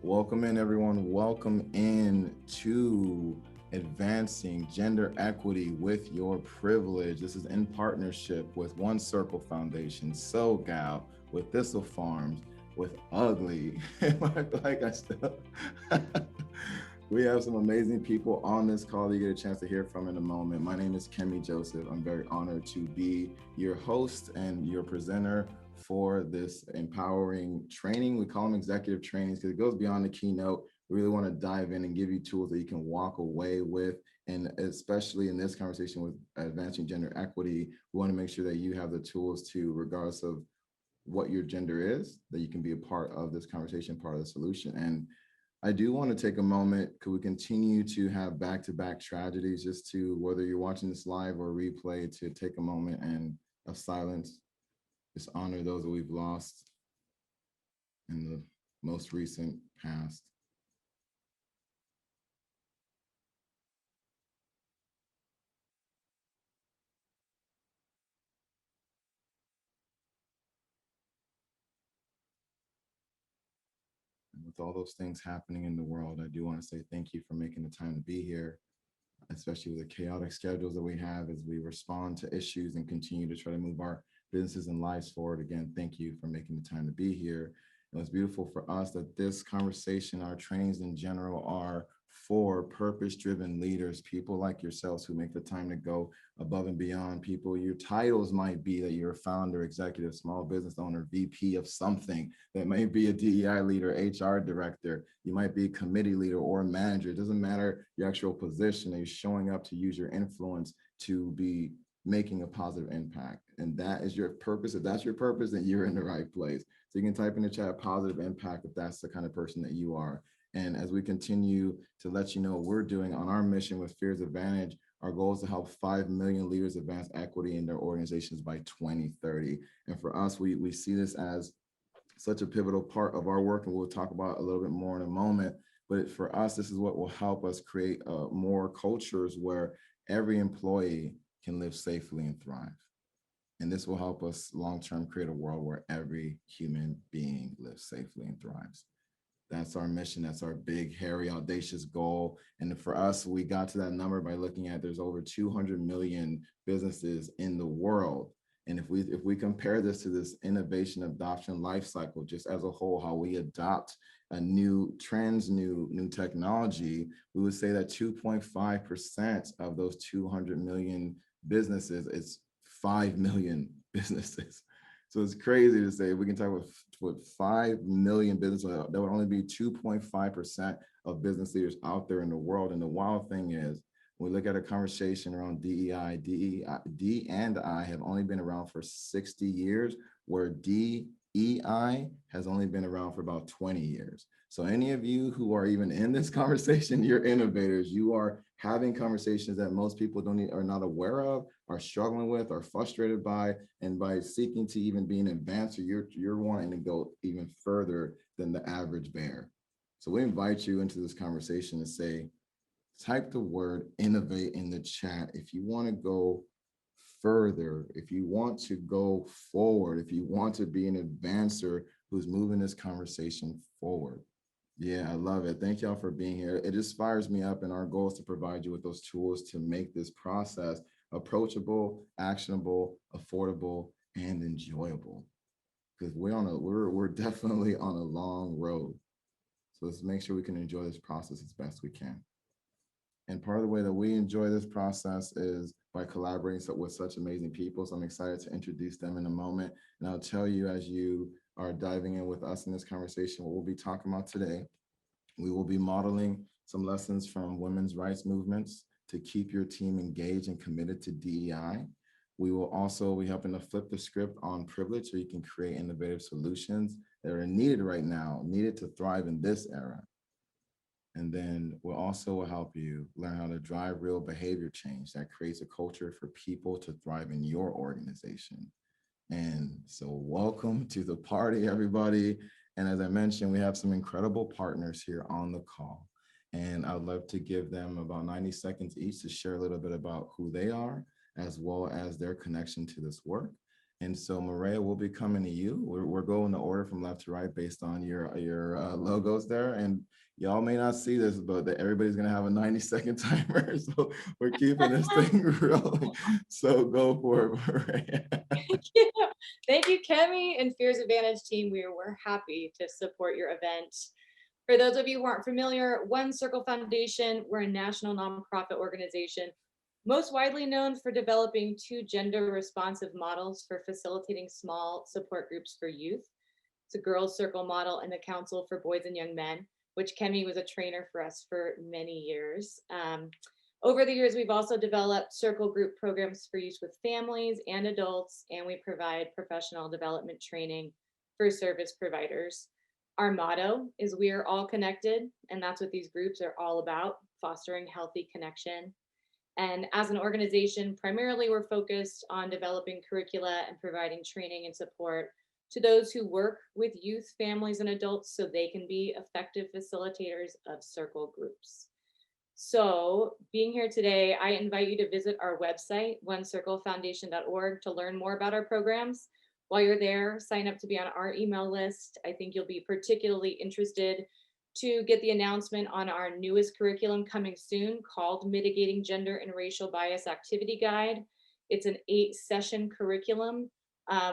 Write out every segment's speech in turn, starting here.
Welcome in, everyone. Welcome in to Advancing Gender Equity with Your Privilege. This is in partnership with One Circle Foundation, SoGal, with Thistle Farms, with Ugly. I feel like I still. We have some amazing people on this call that you get a chance to hear from in a moment. My name is Kemi Joseph. I'm very honored to be your host and your presenter for this empowering training. We call them executive trainings because it goes beyond the keynote. We really want to dive in and give you tools that you can walk away with. And especially in this conversation with advancing gender equity, we want to make sure that you have the tools to, regardless of what your gender is, that you can be a part of this conversation, part of the solution. And I do want to take a moment. Could we continue to have back-to-back tragedies, just to, whether you're watching this live or replay, to take a moment and of silence, just honor those that we've lost in the most recent past. And with all those things happening in the world, I do want to say thank you for making the time to be here, especially with the chaotic schedules that we have as we respond to issues and continue to try to move our businesses and lives forward. Again, thank you for making the time to be here. It was beautiful for us that this conversation, our trainings in general, are for purpose-driven leaders, people like yourselves who make the time to go above and beyond. People, your titles might be that you're a founder, executive, small business owner, VP of something. That may be a DEI leader, HR director. You might be a committee leader or a manager. It doesn't matter your actual position. You're showing up to use your influence to be making a positive impact. And that is your purpose. If that's your purpose, then you're in the right place. So you can type in the chat positive impact if that's the kind of person that you are. And as we continue to let you know what we're doing on our mission with Fears Advantage, our goal is to help 5 million leaders advance equity in their organizations by 2030. And for us, we see this as such a pivotal part of our work, and we'll talk about a little bit more in a moment. But for us, this is what will help us create more cultures where every employee can live safely and thrive. And this will help us long-term create a world where every human being lives safely and thrives. That's our mission. That's our big, hairy, audacious goal. And for us, we got to that number by looking at there's over 200 million businesses in the world. And if we compare this to this innovation adoption life cycle, just as a whole, how we adopt a new trends, new technology, we would say that 2.5% of those 200 million businesses is 5 million businesses. So it's crazy to say we can talk with 5 million businesses. There would only be 2.5% of business leaders out there in the world. And the wild thing is, when we look at a conversation around DEI, D and I have only been around for 60 years, where DEI has only been around for about 20 years. So any of you who are even in this conversation, you're innovators. You are having conversations that most people are not aware of, are struggling with, are frustrated by, and by seeking to even be an advancer, you're wanting to go even further than the average bear. So we invite you into this conversation to say, type the word innovate in the chat if you want to go further, if you want to go forward, if you want to be an advancer who's moving this conversation forward. Yeah, I love it. Thank y'all for being here. It just fires me up, and our goal is to provide you with those tools to make this process approachable, actionable, affordable, and enjoyable. Because we're definitely on a long road. So let's make sure we can enjoy this process as best we can. And part of the way that we enjoy this process is by collaborating with such amazing people. So I'm excited to introduce them in a moment. And I'll tell you, as you are diving in with us in this conversation, what we'll be talking about today. We will be modeling some lessons from women's rights movements to keep your team engaged and committed to DEI. We will also be helping to flip the script on privilege so you can create innovative solutions that are needed right now, needed to thrive in this era. And then we'll also help you learn how to drive real behavior change that creates a culture for people to thrive in your organization. And so welcome to the party, everybody. And as I mentioned, we have some incredible partners here on the call. And I'd love to give them about 90 seconds each to share a little bit about who they are, as well as their connection to this work. And so, Maria, we'll be coming to you. We're going to order from left to right based on your logos there. And y'all may not see this, but everybody's going to have a 90-second timer. So we're keeping this thing rolling. So go for it, Maria. Thank you, Kemi and Fears Advantage team. We're happy to support your event. For those of you who aren't familiar, One Circle Foundation, we're a national nonprofit organization most widely known for developing 2 gender responsive models for facilitating small support groups for youth. It's a girls circle model and a council for boys and young men, which Kemi was a trainer for us for many years. Over the years, we've also developed circle group programs for use with families and adults, and we provide professional development training for service providers. Our motto is "We are all connected," and that's what these groups are all about, fostering healthy connection. And as an organization, primarily we're focused on developing curricula and providing training and support to those who work with youth, families, and adults so they can be effective facilitators of circle groups. So being here today, I invite you to visit our website, onecirclefoundation.org, to learn more about our programs. While you're there, sign up to be on our email list. I think you'll be particularly interested to get the announcement on our newest curriculum coming soon called Mitigating Gender and Racial Bias Activity Guide. It's an 8-session curriculum,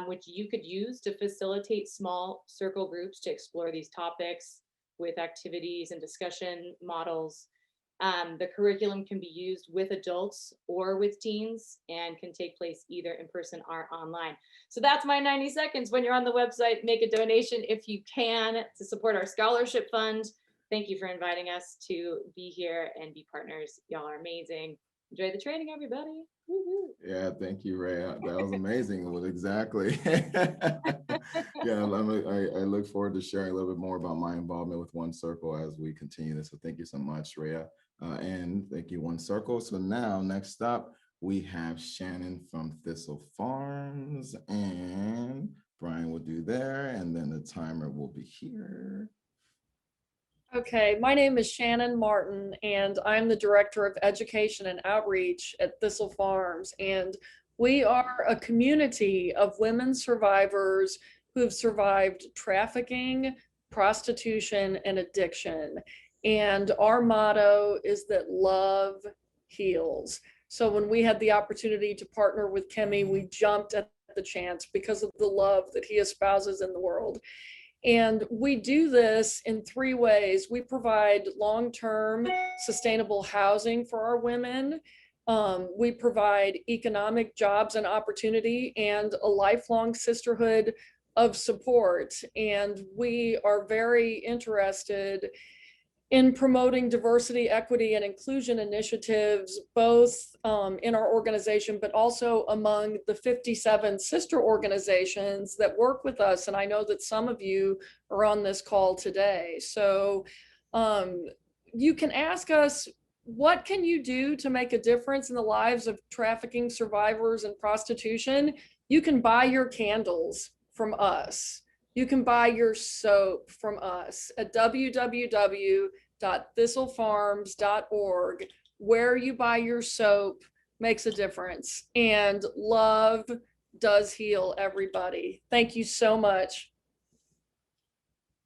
which you could use to facilitate small circle groups to explore these topics with activities and discussion models. The curriculum can be used with adults or with teens and can take place either in person or online. So that's my 90 seconds. When you're on the website, make a donation if you can to support our scholarship fund. Thank you for inviting us to be here and be partners. Y'all are amazing. Enjoy the training, everybody. Woo-hoo. Yeah, thank you, Ray. That was amazing. It was exactly. Yeah, I look forward to sharing a little bit more about my involvement with One Circle as we continue this. So thank you so much, Rhea. And thank you, One Circle. So now, next up, we have Shannon from Thistle Farms, and Brian will do there, and then the timer will be here. Okay, my name is Shannon Martin, and I'm the Director of Education and Outreach at Thistle Farms. And we are a community of women survivors who have survived trafficking, prostitution, and addiction. And our motto is that love heals. So when we had the opportunity to partner with Kemi, we jumped at the chance because of the love that he espouses in the world. And we do this in 3 ways. We provide long-term sustainable housing for our women. We provide economic jobs and opportunity and a lifelong sisterhood of support. And we are very interested in promoting diversity, equity, and inclusion initiatives, both in our organization, but also among the 57 sister organizations that work with us. And I know that some of you are on this call today. So you can ask us, what can you do to make a difference in the lives of trafficking survivors and prostitution? You can buy your candles from us. You can buy your soap from us at www.thistlefarms.org. Where you buy your soap makes a difference, and love does heal, everybody. Thank you so much.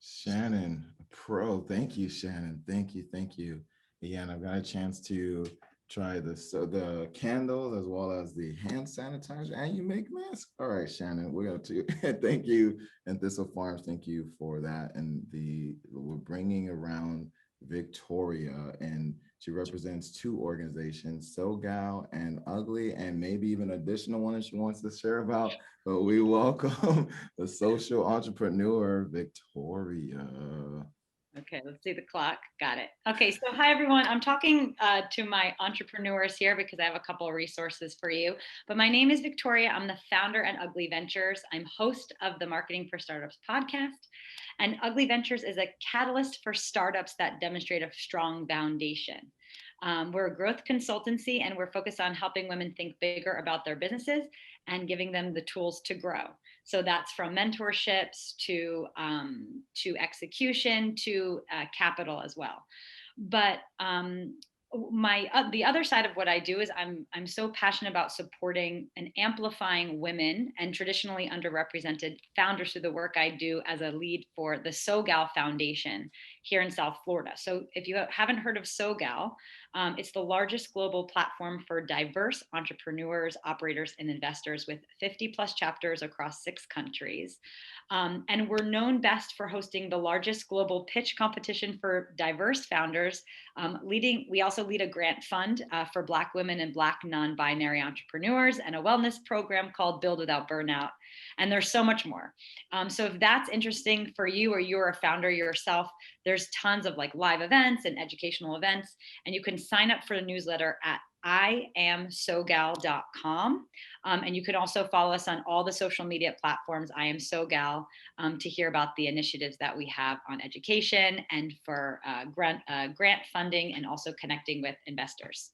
Shannon, pro. Thank you, Shannon. Thank you. Thank you. Yeah, and I've got a chance to try the candles as well as the hand sanitizer, and you make masks. All right, Shannon, we're going to thank you, and Thistle Farms, thank you for that. And we're bringing around Victoria, and she represents 2 organizations, SoGal and Ugly, and maybe even an additional one that she wants to share about. But we welcome the social entrepreneur, Victoria. Okay, let's see the clock. Got it. Okay, so hi everyone. I'm talking to my entrepreneurs here because I have a couple of resources for you. But my name is Victoria. I'm the founder at Ugly Ventures. I'm host of the Marketing for Startups podcast. And Ugly Ventures is a catalyst for startups that demonstrate a strong foundation. We're a growth consultancy, and we're focused on helping women think bigger about their businesses and giving them the tools to grow. So that's from mentorships to execution to capital as well. But the other side of what I do is I'm so passionate about supporting and amplifying women and traditionally underrepresented founders through the work I do as a lead for the SoGal Foundation here in South Florida. So if you haven't heard of SoGal, it's the largest global platform for diverse entrepreneurs, operators, and investors with 50 plus chapters across 6 countries. And we're known best for hosting the largest global pitch competition for diverse founders. We also lead a grant fund for Black women and Black non-binary entrepreneurs, and a wellness program called Build Without Burnout. And there's so much more. So if that's interesting for you, or you're a founder yourself, there's tons of like live events and educational events, and you can sign up for the newsletter at iamsogal.com. And you can also follow us on all the social media platforms, I Am SoGal, to hear about the initiatives that we have on education and for grant funding, and also connecting with investors.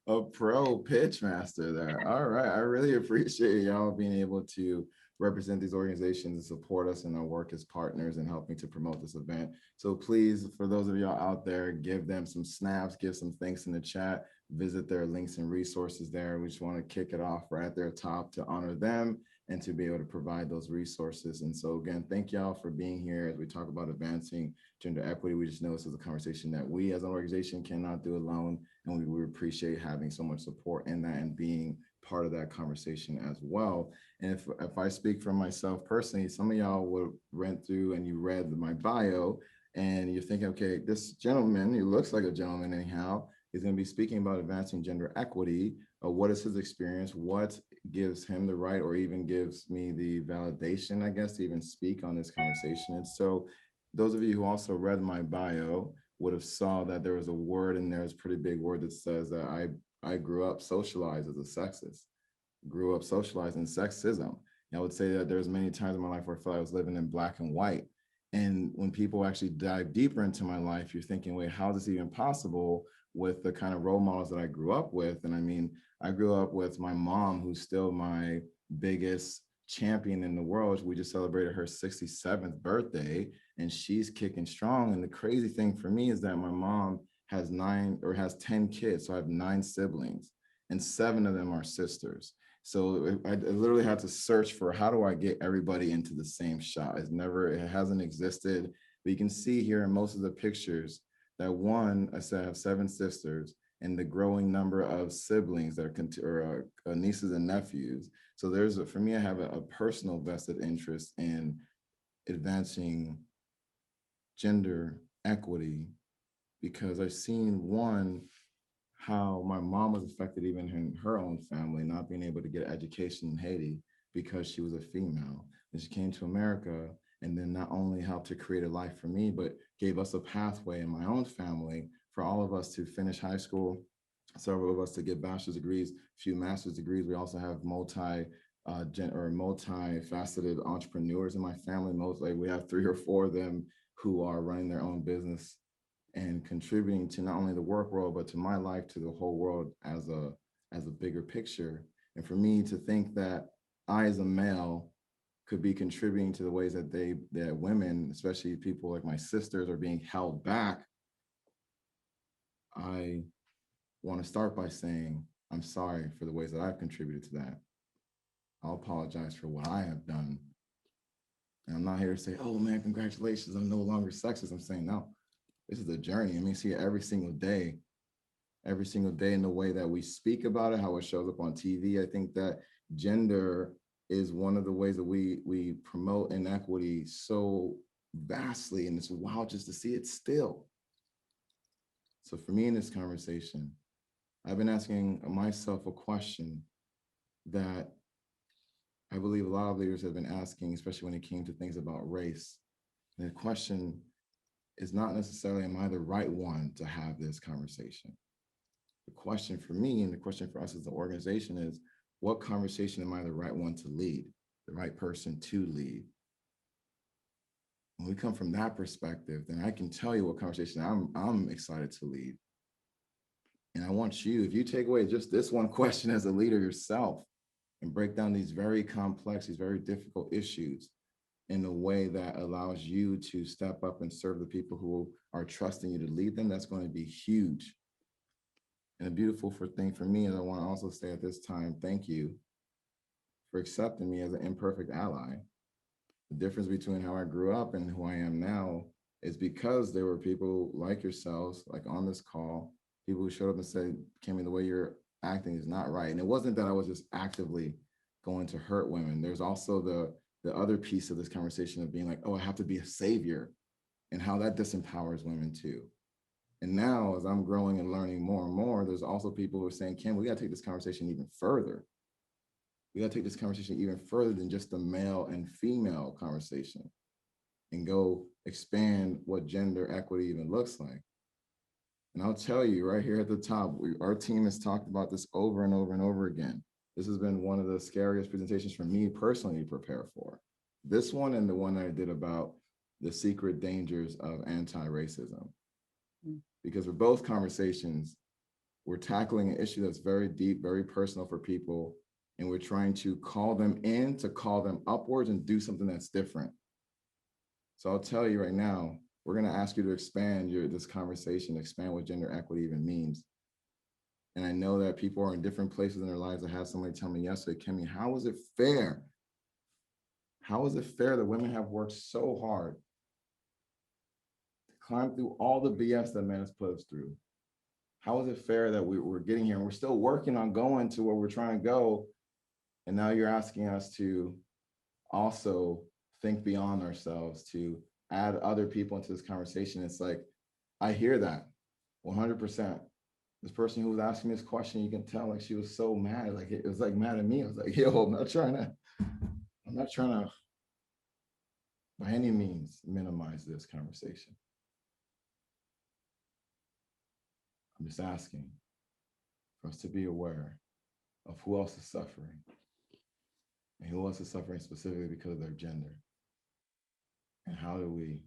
A pro pitch master there. All right. I really appreciate y'all being able to represent these organizations and support us in our work as partners and helping to promote this event. So please, for those of y'all out there, give them some snaps, give some thanks in the chat, visit their links and resources there. We just want to kick it off right at their top to honor them and to be able to provide those resources. And so again, thank y'all for being here as we talk about advancing gender equity. We just know this is a conversation that we as an organization cannot do alone. And we appreciate having so much support in that and being part of that conversation as well. And if I speak for myself personally, some of y'all will went through and you read my bio and you're thinking, okay, this gentleman, he looks like a gentleman anyhow, is going to be speaking about advancing gender equity. What is his experience? What gives him the right, or even gives me the validation, I guess, to even speak on this conversation? And so those of you who also read my bio would have saw that there was a word in there, it's a pretty big word that says that I grew up socialized as a sexist, grew up socialized in sexism. And I would say that there's many times in my life where I felt I was living in black and white. And when people actually dive deeper into my life, you're thinking, wait, how is this even possible with the kind of role models that I grew up with? And I mean, I grew up with my mom, who's still my biggest champion in the world. We just celebrated her 67th birthday and she's kicking strong. And the crazy thing for me is that my mom has 10 kids. So I have 9 siblings and 7 of them are sisters. So I literally had to search for, how do I get everybody into the same shot? It hasn't existed. But you can see here in most of the pictures that I said I have 7 sisters and the growing number of siblings that are nieces and nephews. So for me, I have a personal vested interest in advancing gender equity, because I've seen, one, how my mom was affected even in her own family, not being able to get education in Haiti because she was a female. And she came to America and then not only helped to create a life for me, but gave us a pathway in my own family for all of us to finish high school, several of us to get bachelor's degrees, a few master's degrees. We also have multifaceted entrepreneurs in my family. We have 3 or 4 of them who are running their own business and contributing to not only the work world, but to my life, to the whole world as a bigger picture. And for me to think that I, as a male, could be contributing to the ways that that women, especially people like my sisters, are being held back, I want to start by saying, I'm sorry for the ways that I've contributed to that. I'll apologize for what I have done. And I'm not here to say, oh man, congratulations, I'm no longer sexist. I'm saying, no, this is a journey. I mean, see it every single day in the way that we speak about it, how it shows up on TV. I think that gender is one of the ways that we promote inequity so vastly, and it's wild just to see it still. So for me in this conversation, I've been asking myself a question that I believe a lot of leaders have been asking, especially when it came to things about race. And the question is not necessarily, am I the right one to have this conversation? The question for me and the question for us as an organization is, what conversation am I the right one to lead, the right person to lead? When we come from that perspective, then I can tell you what conversation I'm excited to lead. And I want you, if you take away just this one question as a leader yourself and break down these very complex, these very difficult issues in a way that allows you to step up and serve the people who are trusting you to lead them, that's going to be huge. And a beautiful thing for me is I want to also say at this time, thank you for accepting me as an imperfect ally. The difference between how I grew up and who I am now is because there were people like yourselves, like on this call, people who showed up and said, Kimmy, the way you're acting is not right. And it wasn't that I was just actively going to hurt women. There's also the other piece of this conversation of being like, oh, I have to be a savior, and how that disempowers women too. And now, as I'm growing and learning more and more, there's also people who are saying, Kim, we got to take this conversation even further. We got to take this conversation even further than just the male and female conversation, and go expand what gender equity even looks like. And I'll tell you right here at the top, our team has talked about this over and over and over again. This has been one of the scariest presentations for me personally to prepare for. This one and the one I did about the secret dangers of anti-racism. Because for both conversations, we're tackling an issue that's very deep, very personal for people, and we're trying to call them in, to call them upwards and do something that's different. So I'll tell you right now, we're going to ask you to expand this conversation, expand what gender equity even means. And I know that people are in different places in their lives. I had somebody tell me yesterday, Kimmy, how is it fair? How is it fair that women have worked so hard to climb through all the BS that men has put us through? How is it fair that we're getting here and we're still working on going to where we're trying to go? And now you're asking us to also think beyond ourselves, to add other people into this conversation. It's like, I hear that 100%. This person who was asking me this question, you can tell like she was so mad, like it was like mad at me. I was like, yo, I'm not trying to by any means minimize this conversation. I'm just asking for us to be aware of who else is suffering, and who else is suffering specifically because of their gender. And how do we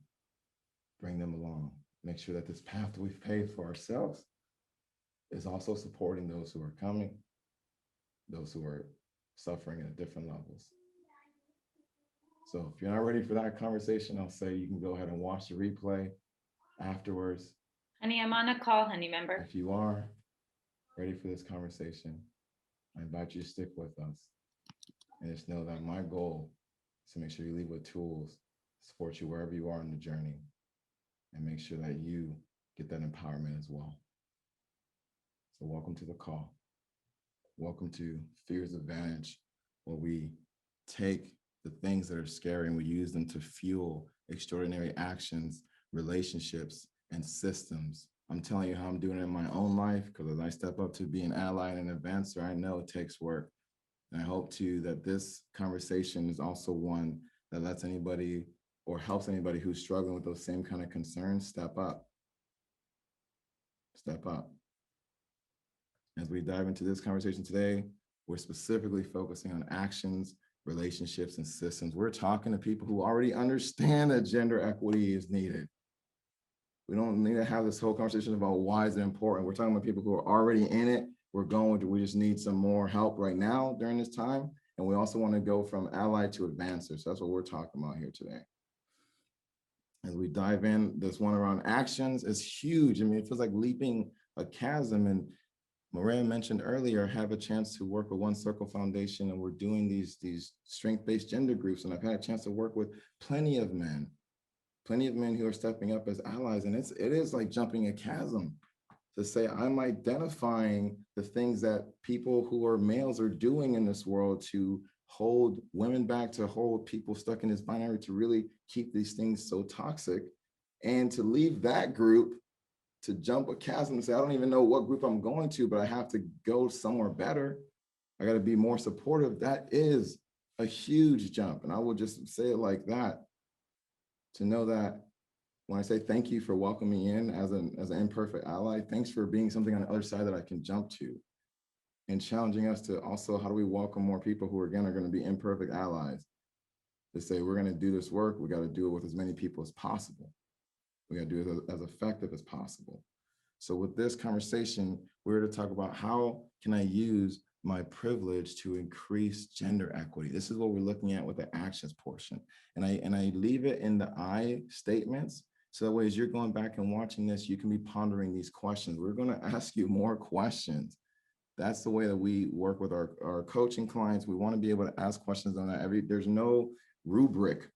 bring them along? Make sure that this path that we've paved for ourselves is also supporting those who are coming, those who are suffering at different levels. So if you're not ready for that conversation, I'll say you can go ahead and watch the replay afterwards. Honey, I'm on a call, honey, member. If you are ready for this conversation, I invite you to stick with us. And just know that my goal is to make sure you leave with tools to support you wherever you are in the journey, and make sure that you get that empowerment as well. So welcome to the call. Welcome to Fears Advantage, where we take the things that are scary and we use them to fuel extraordinary actions, relationships, and systems. I'm telling you how I'm doing it in my own life, because as I step up to be an ally and an advancer, I know it takes work. And I hope too that this conversation is also one that lets anybody or helps anybody who's struggling with those same kind of concerns step up. Step up. As we dive into this conversation today, we're specifically focusing on actions, relationships, and systems. We're talking to people who already understand that gender equity is needed. We don't need to have this whole conversation about why is it important. We're talking about people who are already in it. We just need some more help right now during this time. And we also want to go from ally to advancer. So that's what we're talking about here today. As we dive in, this one around actions is huge. I mean, it feels like leaping a chasm. And Maria mentioned earlier, I have a chance to work with One Circle Foundation, and we're doing these strength-based gender groups. And I've had a chance to work with plenty of men who are stepping up as allies. And it is like jumping a chasm to say, I'm identifying the things that people who are males are doing in this world to hold women back, to hold people stuck in this binary, to really keep these things so toxic, and to leave that group to jump a chasm and say, I don't even know what group I'm going to, but I have to go somewhere better. I got to be more supportive. That is a huge jump. And I will just say it like that, to know that when I say thank you for welcoming me in as an imperfect ally, thanks for being something on the other side that I can jump to, and challenging us to also, how do we welcome more people who again are going to be imperfect allies, to say we're going to do this work, we got to do it with as many people as possible. We got to do it as effective as possible. So with this conversation, we're to talk about how can I use my privilege to increase gender equity. This is what we're looking at with the actions portion. And I leave it in the I statements. So that way, as you're going back and watching this, you can be pondering these questions. We're going to ask you more questions. That's the way that we work with our coaching clients. We want to be able to ask questions on that. There's no rubric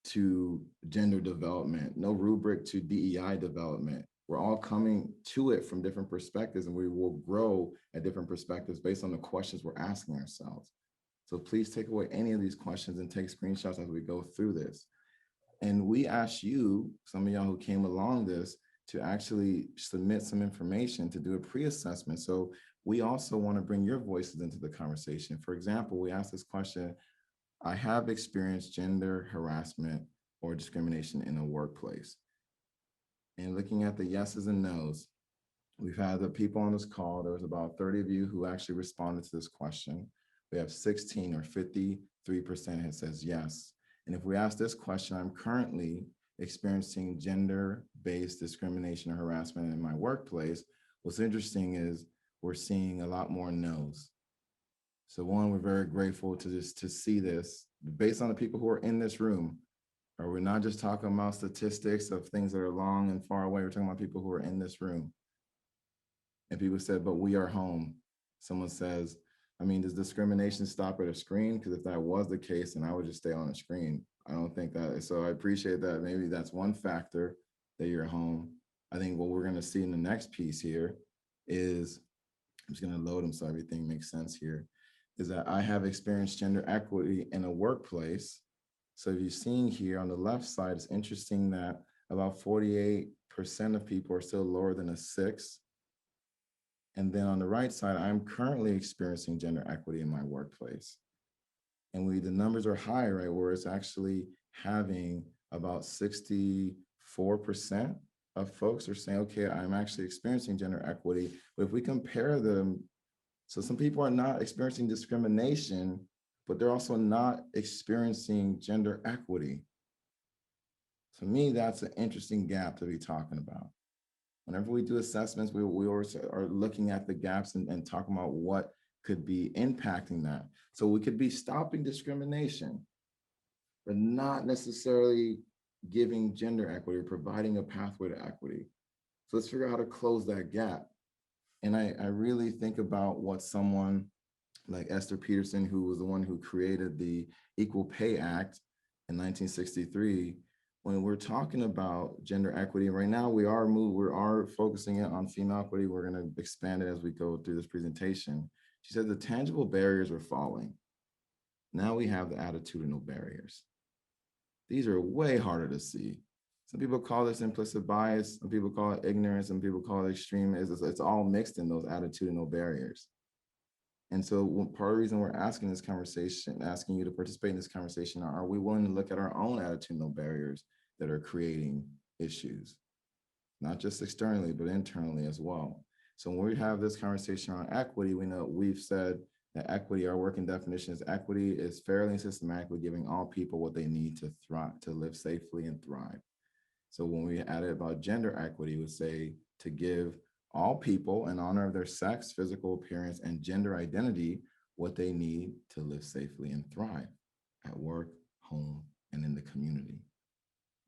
to gender development, no rubric to DEI development. We're all coming to it from different perspectives, and we will grow at different perspectives based on the questions we're asking ourselves. So please take away any of these questions and take screenshots as we go through this. And we ask you, some of y'all who came along this, to actually submit some information to do a pre-assessment. So we also want to bring your voices into the conversation. For example, we asked this question: I have experienced gender harassment or discrimination in a workplace. And looking at the yeses and nos, we've had the people on this call, there was about 30 of you who actually responded to this question. We have 16 or 53% that says yes. And if we ask this question, I'm currently experiencing gender-based discrimination or harassment in my workplace, what's interesting is we're seeing a lot more no's. So one, we're very grateful to see this based on the people who are in this room. Or we're not just talking about statistics of things that are long and far away. We're talking about people who are in this room. And people said, but we are home. Someone says, I mean, does discrimination stop at a screen? Because if that was the case, then I would just stay on a screen. I don't think that. So I appreciate that. Maybe that's one factor that you're home. I think what we're going to see in the next piece here is, I'm just going to load them so everything makes sense here, is that I have experienced gender equity in a workplace. So if you're seeing here on the left side, it's interesting that about 48% of people are still lower than a 6. And then on the right side, I'm currently experiencing gender equity in my workplace. And the numbers are high, right? Where it's actually having about 64% of folks are saying, okay, I'm actually experiencing gender equity. But if we compare them, so some people are not experiencing discrimination, but they're also not experiencing gender equity. To me, that's an interesting gap to be talking about. Whenever we do assessments, we always are looking at the gaps and talking about what could be impacting that. So we could be stopping discrimination, but not necessarily giving gender equity or providing a pathway to equity. So let's figure out how to close that gap. And I really think about what someone like Esther Peterson, who was the one who created the Equal Pay Act in 1963, when we're talking about gender equity, right now we are focusing it on female equity. We're going to expand it as we go through this presentation. She said the tangible barriers are falling. Now we have the attitudinal barriers. These are way harder to see. Some people call this implicit bias, some people call it ignorance, some people call it extremism. It's all mixed in those attitudinal barriers. And so part of the reason we're asking this conversation, asking you to participate in this conversation, are we willing to look at our own attitudinal barriers that are creating issues, not just externally, but internally as well. So when we have this conversation on equity, we know we've said that equity, our working definition is equity is fairly and systematically giving all people what they need to thrive, to live safely and thrive. So when we added about gender equity, we say to give all people in honor of their sex, physical appearance, and gender identity what they need to live safely and thrive at work, home, and in the community.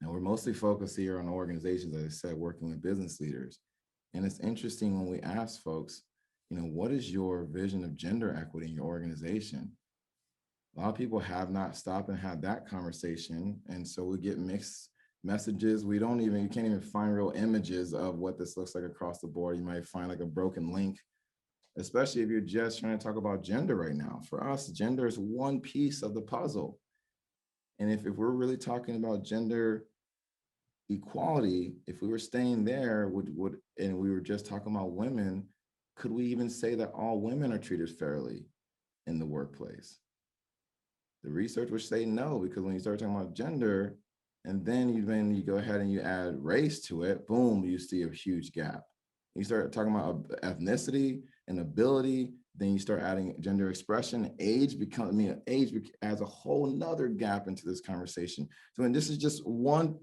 Now, we're mostly focused here on organizations, as I said, working with business leaders. And it's interesting when we ask folks, what is your vision of gender equity in your organization? A lot of people have not stopped and had that conversation. And so we get mixed messages. You can't even find real images of what this looks like across the board. You might find like a broken link, especially if you're just trying to talk about gender right now. For us, gender is one piece of the puzzle. And if we're really talking about gender equality, if we were staying there, and we were just talking about women, could we even say that all women are treated fairly in the workplace? The research would say no, because when you start talking about gender, and then you go ahead and you add race to it, boom, you see a huge gap. You start talking about ethnicity and ability, then you start adding gender expression, age adds a whole nother gap into this conversation. So, and this is just one,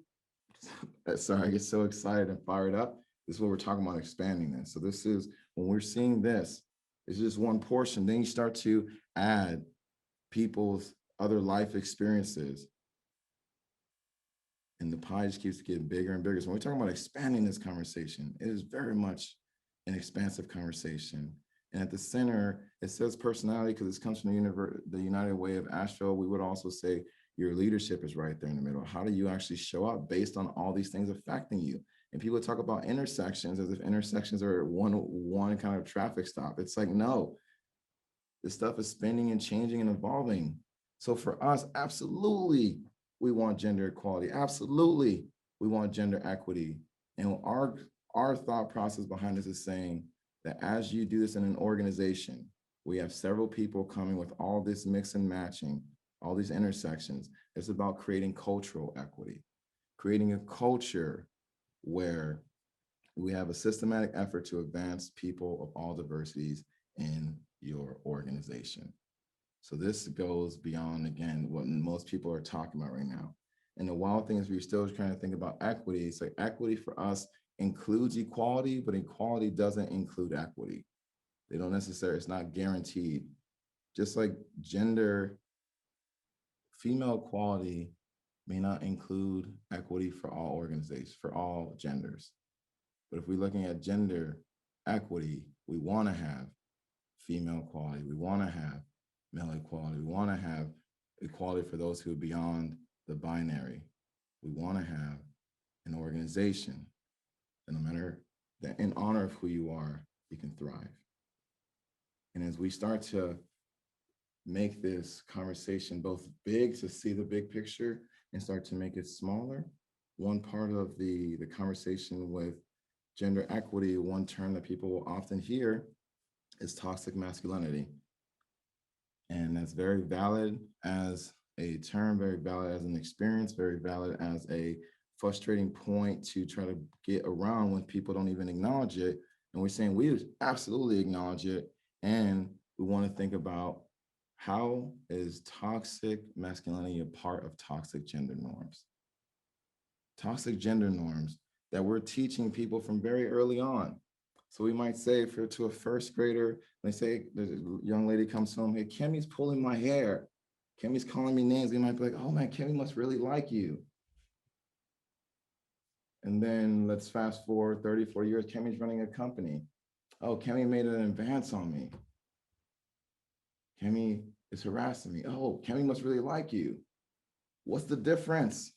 sorry, I get so excited and fired up. This is what we're talking about, expanding this. So this is, when we're seeing this, It's just one portion. Then you start to add people's other life experiences, and the pie just keeps getting bigger and bigger. So when we're talking about expanding this conversation, it is very much an expansive conversation. And at the center, it says personality because this comes from the United Way of Asheville. We would also say your leadership is right there in the middle. How do you actually show up based on all these things affecting you? And people talk about intersections as if intersections are one kind of traffic stop. It's like, no, this stuff is spinning and changing and evolving. So for us, absolutely, we want gender equality. Absolutely, we want gender equity. And our thought process behind this is saying that as you do this in an organization, we have several people coming with all this mix and matching, all these intersections. It's about creating cultural equity, creating a culture where we have a systematic effort to advance people of all diversities in your organization. So this goes beyond, again, what most people are talking about right now. And the wild thing is we're still trying to think about equity. So equity for us includes equality, but equality doesn't include equity. They don't necessarily, it's not guaranteed. Just like gender, female equality may not include equity for all organizations, for all genders. But if we're looking at gender equity, we want to have female equality. We want to have male equality. We want to have equality for those who are beyond the binary. We want to have an organization that no matter that in honor of who you are, you can thrive. And as we start to make this conversation both big to see the big picture and start to make it smaller, one part of the conversation with gender equity, one term that people will often hear is toxic masculinity. And that's very valid as a term, very valid as an experience, very valid as a frustrating point to try to get around when people don't even acknowledge it. And we're saying we absolutely acknowledge it. And we want to think about how is toxic masculinity a part of toxic gender norms? Toxic gender norms that we're teaching people from very early on. So we might say to a first grader, they say, the young lady comes home, hey, Kemi's pulling my hair. Kemi's calling me names. We might be like, oh man, Kemi must really like you. And then let's fast forward 34 years, Kemi's running a company. Oh, Kemi made an advance on me. Kemi is harassing me. Oh, Kemi must really like you. What's the difference?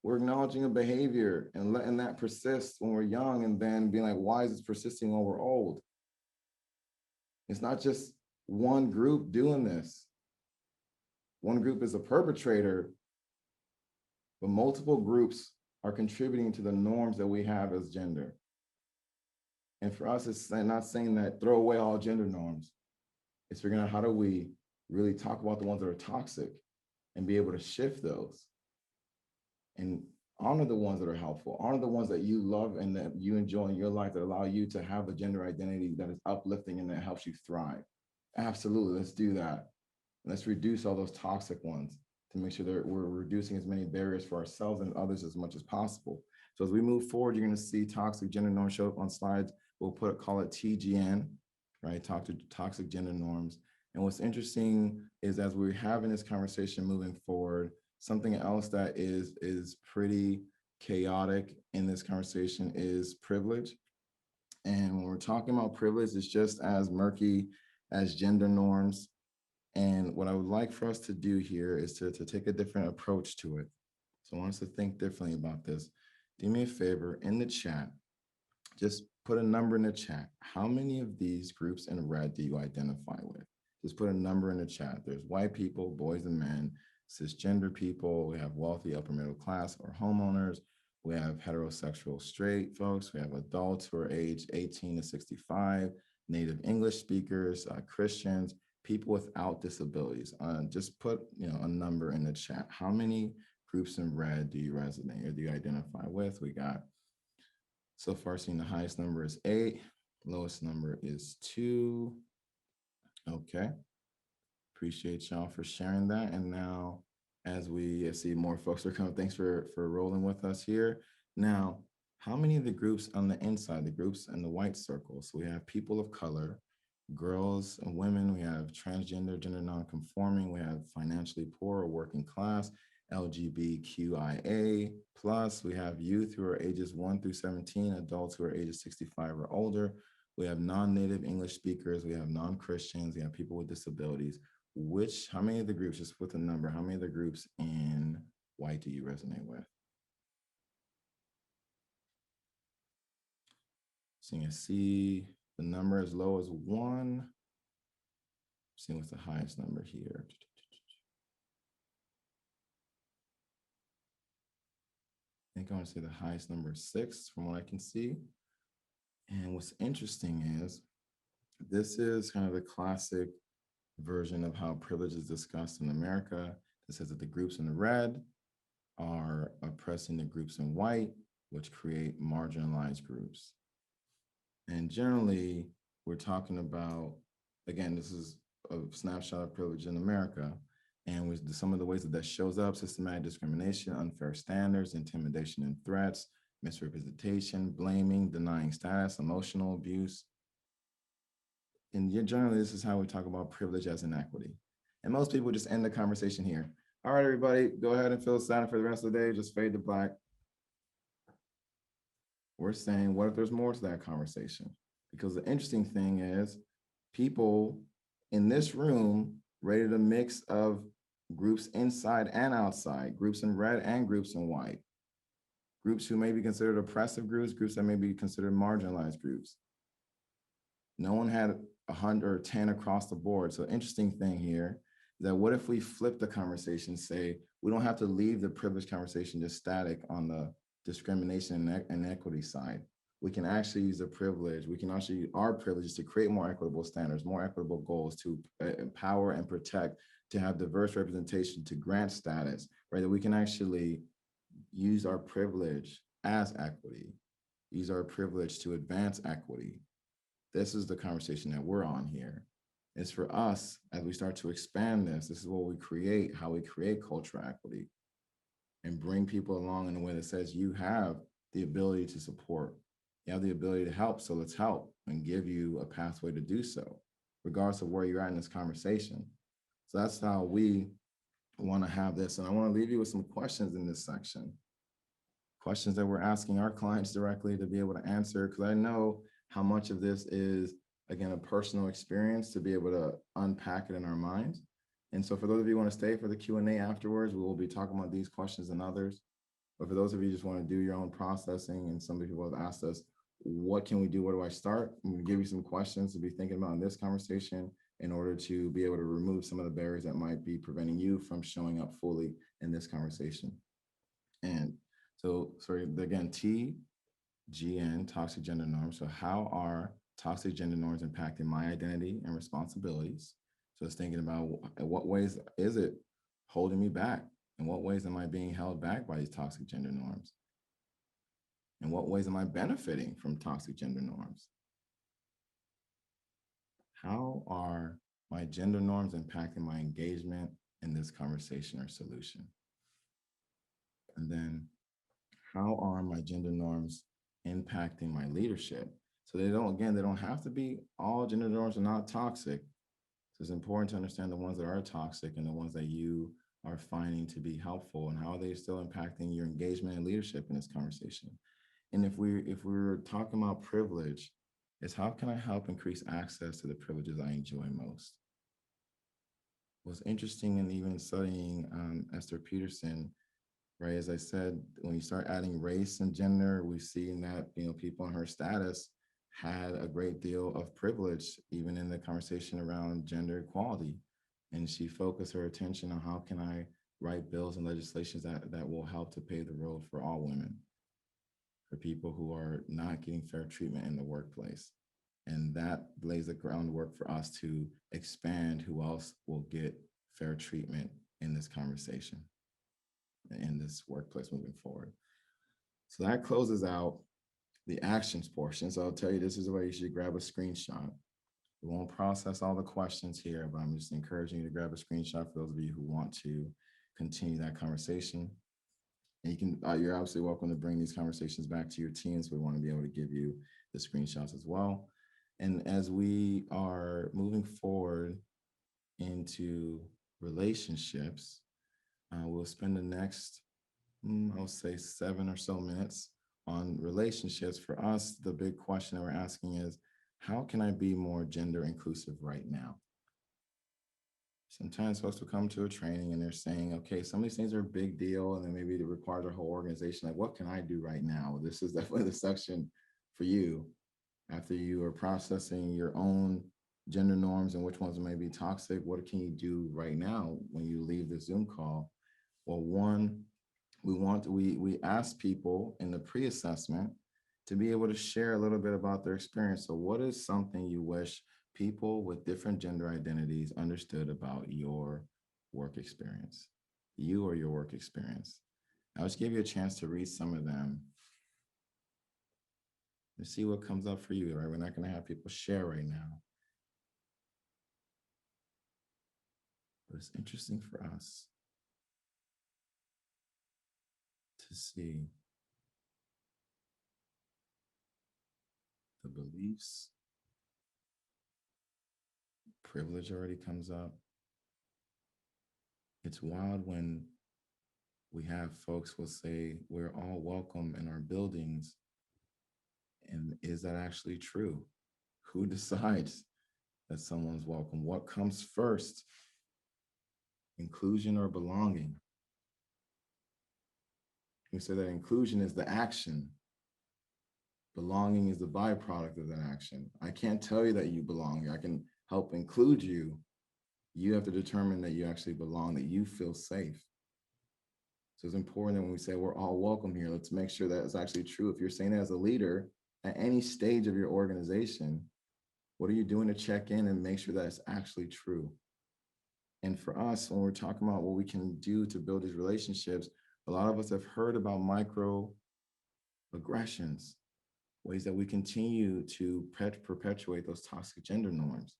We're acknowledging a behavior and letting that persist when we're young and then being like, why is this persisting when we're old? It's not just one group doing this. One group is a perpetrator, but multiple groups are contributing to the norms that we have as gender. And for us, it's not saying that throw away all gender norms. It's figuring out how do we really talk about the ones that are toxic and be able to shift those and honor the ones that are helpful, honor the ones that you love and that you enjoy in your life that allow you to have a gender identity that is uplifting and that helps you thrive. Absolutely, let's do that. Let's reduce all those toxic ones to make sure that we're reducing as many barriers for ourselves and others as much as possible. So as we move forward, you're going to see toxic gender norms show up on slides. We'll call it TGN, right? Toxic gender norms. And what's interesting is as we're having this conversation moving forward, something else that is pretty chaotic in this conversation is privilege. And when we're talking about privilege, it's just as murky as gender norms. And what I would like for us to do here is to take a different approach to it. So I want us to think differently about this. Do me a favor, in the chat, just put a number in the chat. How many of these groups in red do you identify with? Just put a number in the chat. There's white people, boys and men, cisgender people, we have wealthy upper middle class or homeowners, we have heterosexual straight folks, we have adults who are aged 18 to 65, native English speakers, Christians, people without disabilities. Just put a number in the chat. How many groups in red do you resonate or do you identify with? We got so far seeing the highest number is 8, lowest number is 2. Okay. Appreciate y'all for sharing that. And now as we see more folks are coming, thanks for rolling with us here. Now, how many of the groups on the inside, the groups in the white circle? So we have people of color, girls and women, we have transgender, gender nonconforming, we have financially poor or working class, LGBTQIA plus, we have youth who are ages 1 through 17, adults who are ages 65 or older, we have non-native English speakers, we have non-Christians, we have people with disabilities. How many of the groups, just with a number, how many of the groups in white do you resonate with? Seeing a C, the number as low as 1. Seeing what's the highest number here. I think I want to say the highest number is 6 from what I can see. And what's interesting is this is kind of the classic version of how privilege is discussed in America. It says that the groups in red are oppressing the groups in white, which create marginalized groups. And generally, we're talking about, again, this is a snapshot of privilege in America. And with some of the ways that shows up: systematic discrimination, unfair standards, intimidation and threats, misrepresentation, blaming, denying status, emotional abuse. And generally, this is how we talk about privilege as inequity. And most people just end the conversation here. All right, everybody, go ahead and feel silent for the rest of the day. Just fade to black. We're saying, what if there's more to that conversation? Because the interesting thing is, people in this room rated a mix of groups inside and outside, groups in red and groups in white, groups who may be considered oppressive groups, groups that may be considered marginalized groups. No one had 100 or 10 across the board. So interesting thing here is that what if we flip the conversation, say, we don't have to leave the privilege conversation just static on the discrimination and equity side. We can actually use the privilege. We can actually use our privileges to create more equitable standards, more equitable goals, to empower and protect, to have diverse representation, to grant status, right? That we can actually use our privilege as equity, use our privilege to advance equity. This is the conversation that we're on here. It's for us, as we start to expand this is what we create, how we create cultural equity and bring people along in a way that says you have the ability to support, you have the ability to help, so let's help and give you a pathway to do so, regardless of where you're at in this conversation. So that's how we want to have this. And I want to leave you with some questions in this section. Questions that we're asking our clients directly to be able to answer, because I know how much of this is, again, a personal experience to be able to unpack it in our minds. And so for those of you who want to stay for the Q&A afterwards, we will be talking about these questions and others. But for those of you who just want to do your own processing, and some people have asked us, what can we do? Where do I start? I'm going to give you some questions to be thinking about in this conversation in order to be able to remove some of the barriers that might be preventing you from showing up fully in this conversation. And so, sorry, again, TGN, toxic gender norms. So how are toxic gender norms impacting my identity and responsibilities? So it's thinking about in what ways is it holding me back? In what ways am I being held back by these toxic gender norms? In what ways am I benefiting from toxic gender norms? How are my gender norms impacting my engagement in this conversation or solution? And then how are my gender norms impacting my leadership? So they don't have to be, all gender norms are not toxic. So it's important to understand the ones that are toxic and the ones that you are finding to be helpful, and how are they still impacting your engagement and leadership in this conversation. And if we're talking about privilege, it's how can I help increase access to the privileges I enjoy most? What's interesting in even studying Esther Peterson, right? As I said, when you start adding race and gender, we've seen that, people in her status had a great deal of privilege, even in the conversation around gender equality. And she focused her attention on how can I write bills and legislations that will help to pave the road for all women, for people who are not getting fair treatment in the workplace. And that lays the groundwork for us to expand who else will get fair treatment in this conversation, in this workplace moving forward. So that closes out the actions portion. So I'll tell you, this is where you should grab a screenshot. We won't process all the questions here, but I'm just encouraging you to grab a screenshot for those of you who want to continue that conversation. And you're absolutely welcome to bring these conversations back to your teams. We want to be able to give you the screenshots as well. And as we are moving forward into relationships, we'll spend the next, I'll say 7 or so minutes on relationships. For us, the big question that we're asking is, how can I be more gender inclusive right now? Sometimes folks will come to a training and they're saying, okay, some of these things are a big deal, and then maybe it requires a whole organization. Like, what can I do right now? This is definitely the section for you after you are processing your own gender norms and which ones may be toxic. What can you do right now when you leave the Zoom call? Well, one, we ask people in the pre-assessment to be able to share a little bit about their experience. So what is something you wish people with different gender identities understood about your work experience, you or your work experience? I'll just give you a chance to read some of them and see what comes up for you, right? We're not going to have people share right now, but it's interesting for us to see the beliefs. Privilege already comes up. It's wild when we have folks will say, we're all welcome in our buildings. And is that actually true? Who decides that someone's welcome? What comes first? Inclusion or belonging? We say that inclusion is the action. Belonging is the byproduct of that action. I can't tell you that you belong here. I can help include you. You have to determine that you actually belong, that you feel safe. So it's important that when we say we're all welcome here, let's make sure that it's actually true. If you're saying that as a leader at any stage of your organization, what are you doing to check in and make sure that it's actually true? And for us, when we're talking about what we can do to build these relationships, a lot of us have heard about microaggressions, ways that we continue to perpetuate those toxic gender norms.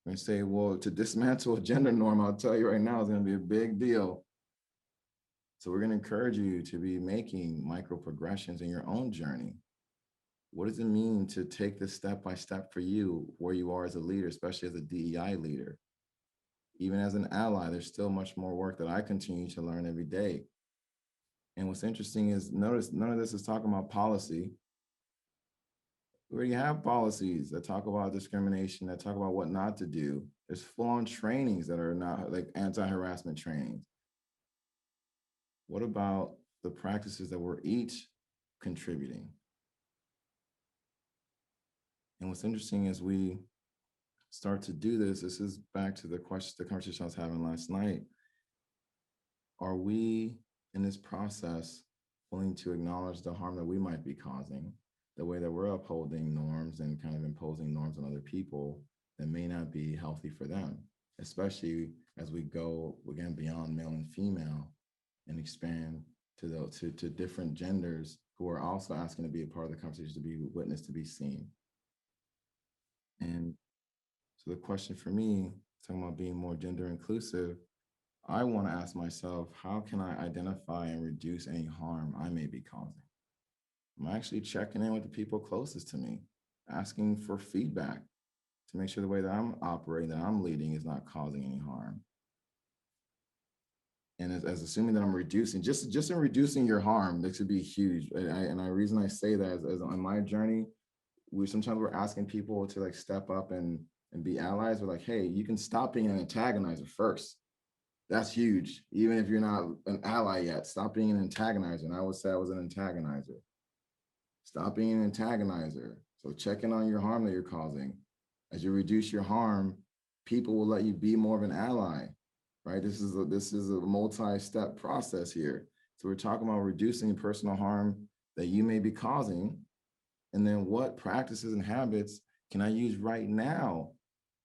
We're going to say, well, to dismantle a gender norm, I'll tell you right now, is going to be a big deal. So we're going to encourage you to be making micro progressions in your own journey. What does it mean to take this step by step for you, where you are as a leader, especially as a DEI leader? Even as an ally, there's still much more work that I continue to learn every day. And what's interesting is, notice none of this is talking about policy. We already have policies that talk about discrimination, that talk about what not to do. There's full-on trainings that are not like anti-harassment trainings. What about the practices that we're each contributing? And what's interesting is we start to do this. This is back to the conversation I was having last night. Are we in this process willing to acknowledge the harm that we might be causing, the way that we're upholding norms and kind of imposing norms on other people that may not be healthy for them, especially as we go again beyond male and female and expand to different genders who are also asking to be a part of the conversation, to be witnessed, to be seen. And so the question for me, talking about being more gender inclusive, I want to ask myself, how can I identify and reduce any harm I may be causing? I'm actually checking in with the people closest to me, asking for feedback to make sure the way that I'm operating, that I'm leading, is not causing any harm. And as assuming that I'm reducing, just in reducing your harm, this would be huge. And the reason I say that is on my journey, sometimes we're asking people to like step up and be allies. We're like, hey, you can stop being an antagonizer first. That's huge. Even if you're not an ally yet, stop being an antagonizer. And I would say I was an antagonizer. Stop being an antagonizer. So check in on your harm that you're causing. As you reduce your harm, people will let you be more of an ally, right? This is a multi-step process here. So we're talking about reducing personal harm that you may be causing. And then what practices and habits can I use right now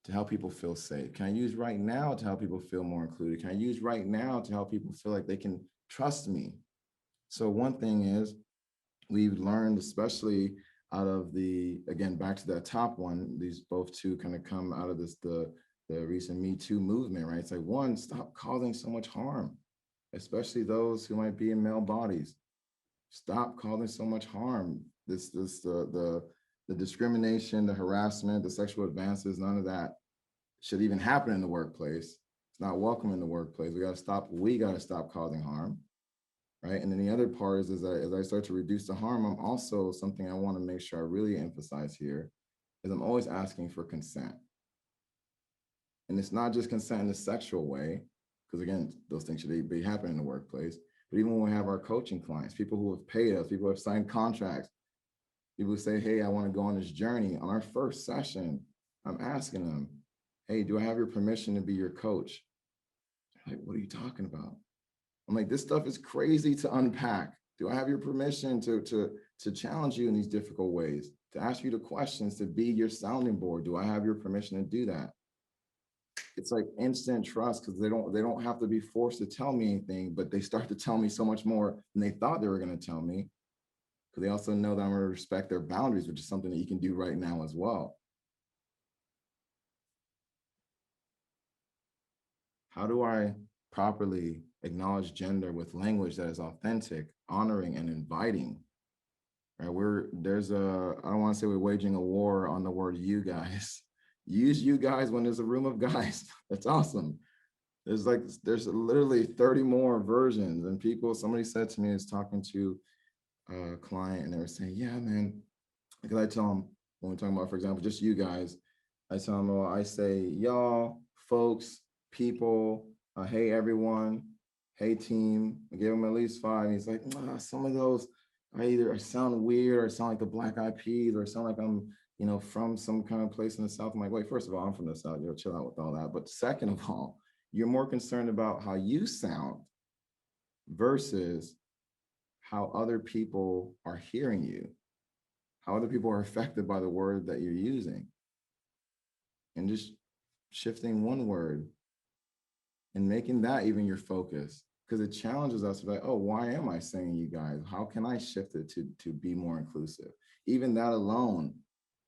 to help people feel safe? Can I use right now to help people feel more included? Can I use right now to help people feel like they can trust me? So one thing is, we've learned, especially out of again, back to that top one, these both two kind of come out of the recent Me Too movement, right? It's like, one, stop causing so much harm, especially those who might be in male bodies. Stop causing so much harm. The the discrimination, the harassment, the sexual advances, none of that should even happen in the workplace. It's not welcome in the workplace. We got to stop causing harm, right? And then the other part is as I start to reduce the harm, I'm also, something I want to make sure I really emphasize here is I'm always asking for consent. And it's not just consent in a sexual way, because again, those things should be happening in the workplace. But even when we have our coaching clients, people who have paid us, people who have signed contracts, people who say, hey, I want to go on this journey. On our first session, I'm asking them, hey, do I have your permission to be your coach? They're like, what are you talking about? I'm like, this stuff is crazy to unpack. Do I have your permission to challenge you in these difficult ways, to ask you the questions, to be your sounding board? Do I have your permission to do that? It's like instant trust, because they don't have to be forced to tell me anything, but they start to tell me so much more than they thought they were going to tell me, because they also know that I'm going to respect their boundaries, which is something that you can do right now as well. How do I properly acknowledge gender with language that is authentic, honoring, and inviting? Right? I don't want to say we're waging a war on the word you guys. Use you guys when there's a room of guys. That's awesome. There's literally 30 more versions. And somebody said to me, I was talking to a client, and they were saying, yeah, man, because I tell them, when we're talking about, for example, just you guys, I tell them, well, I say, y'all, folks, people, hey, everyone, hey, team. I give him at least 5. And he's like, some of those, I sound weird, or sound like the Black Eyed Peas, or sound like I'm, from some kind of place in the South. I'm like, wait, first of all, I'm from the South. Chill out with all that. But second of all, you're more concerned about how you sound versus how other people are hearing you, how other people are affected by the word that you're using. And just shifting one word and making that even your focus, because it challenges us like, oh, why am I saying you guys? How can I shift it to be more inclusive? Even that alone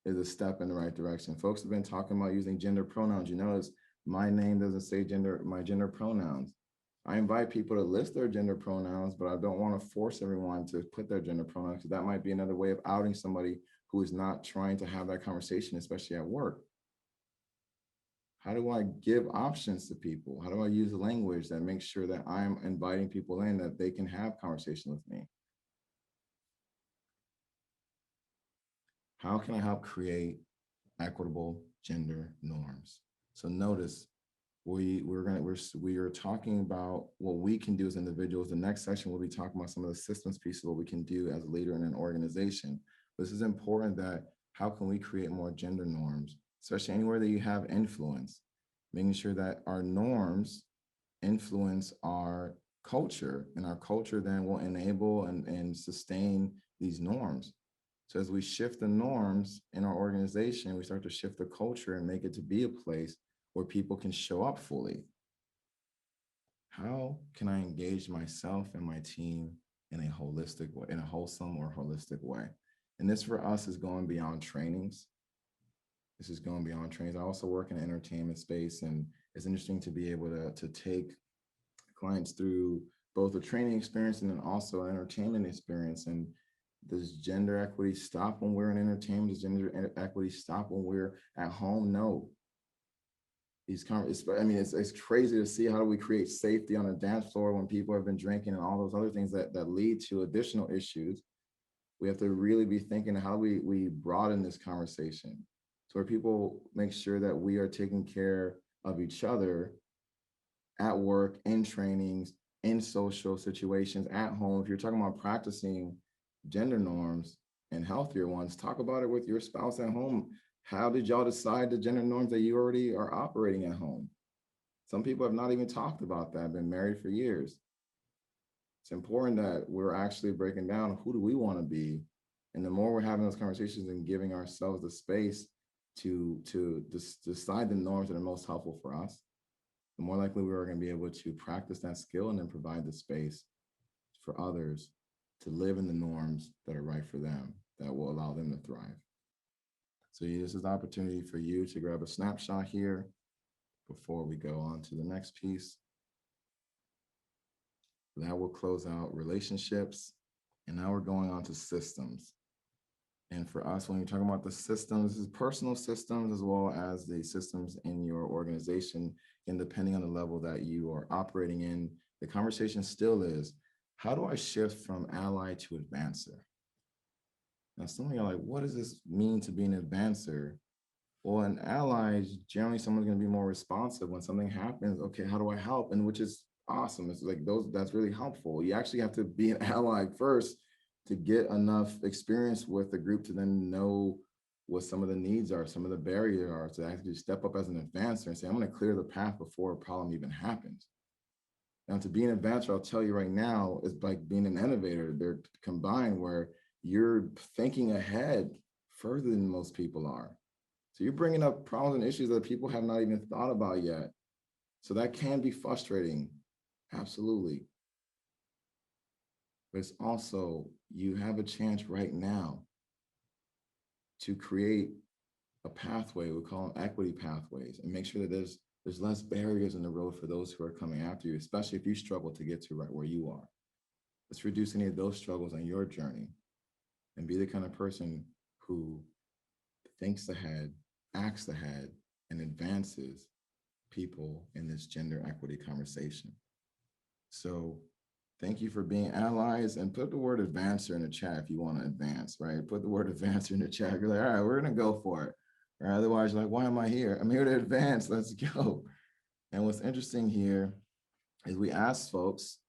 is a step in the right direction. Folks have been talking about using gender pronouns. You notice my name doesn't say my gender pronouns. I invite people to list their gender pronouns, but I don't want to force everyone to put their gender pronouns, because that might be another way of outing somebody who is not trying to have that conversation, especially at work. How do I give options to people? How do I use language that makes sure that I'm inviting people in, that they can have conversation with me? How can I help create equitable gender norms? So notice we are talking about what we can do as individuals. The next section we'll be talking about some of the systems pieces, what we can do as a leader in an organization. This is important, that how can we create more gender norms, especially anywhere that you have influence, making sure that our norms influence our culture, and our culture then will enable and sustain these norms. So as we shift the norms in our organization, we start to shift the culture and make it to be a place where people can show up fully. How can I engage myself and my team in a holistic way, in a wholesome or holistic way? And this for us is going beyond trainings. This is going beyond trainings. I also work in the entertainment space, and it's interesting to be able to take clients through both a training experience and then also an entertainment experience. And does gender equity stop when we're in entertainment? Does gender equity stop when we're at home? No. It's crazy to see, how do we create safety on a dance floor when people have been drinking and all those other things that lead to additional issues. We have to really be thinking, how do we broaden this conversation to where people make sure that we are taking care of each other at work, in trainings, in social situations, at home. If you're talking about practicing gender norms and healthier ones, talk about it with your spouse at home. How did y'all decide the gender norms that you already are operating at home? Some people have not even talked about that, been married for years. It's important that we're actually breaking down, who do we want to be? And the more we're having those conversations and giving ourselves the space to decide the norms that are most helpful for us, the more likely we are going to be able to practice that skill and then provide the space for others to live in the norms that are right for them, that will allow them to thrive. So this is the opportunity for you to grab a snapshot here before we go on to the next piece. That will close out relationships. And now we're going on to systems. And for us, when you're talking about the systems, this is personal systems as well as the systems in your organization. And depending on the level that you are operating in, the conversation still is, how do I shift from ally to advancer? Now, some of you are like, what does this mean to be an advancer? Well, an ally is generally someone's going to be more responsive when something happens. Okay, how do I help? And which is awesome. It's like that's really helpful. You actually have to be an ally first to get enough experience with the group to then know what some of the needs are, some of the barriers are, to actually step up as an advancer and say, I'm going to clear the path before a problem even happens. Now, to be an advancer, I'll tell you right now, is like being an innovator. They're combined where you're thinking ahead further than most people are. So you're bringing up problems and issues that people have not even thought about yet. So that can be frustrating, absolutely. But it's also, you have a chance right now to create a pathway, we call them equity pathways, and make sure that there's less barriers in the road for those who are coming after you, especially if you struggle to get to right where you are. Let's reduce any of those struggles on your journey and be the kind of person who thinks ahead, acts ahead, and advances people in this gender equity conversation. So thank you for being allies, and put the word advancer in the chat if you want to advance, right? Put the word advancer in the chat. You're like, all right, we're going to go for it. Or otherwise, you're like, why am I here? I'm here to advance. Let's go. And what's interesting here is we asked folks,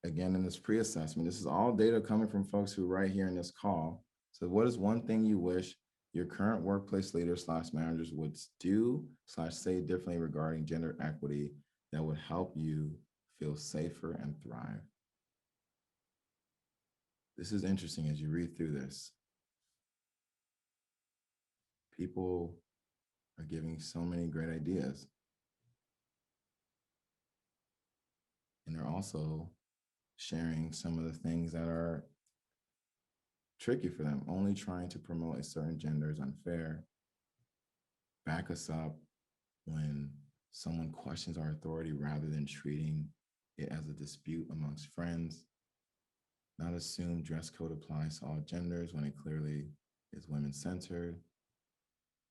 again, in this pre-assessment, this is all data coming from folks who are right here in this call. So what is one thing you wish your current workplace leaders / managers would do / say differently regarding gender equity that would help you feel safer and thrive? This is interesting as you read through this. People are giving so many great ideas. And they're also sharing some of the things that are tricky for them. Only trying to promote a certain gender is unfair. Back us up when someone questions our authority rather than treating it as a dispute amongst friends. Not assume dress code applies to all genders when it clearly is women-centered.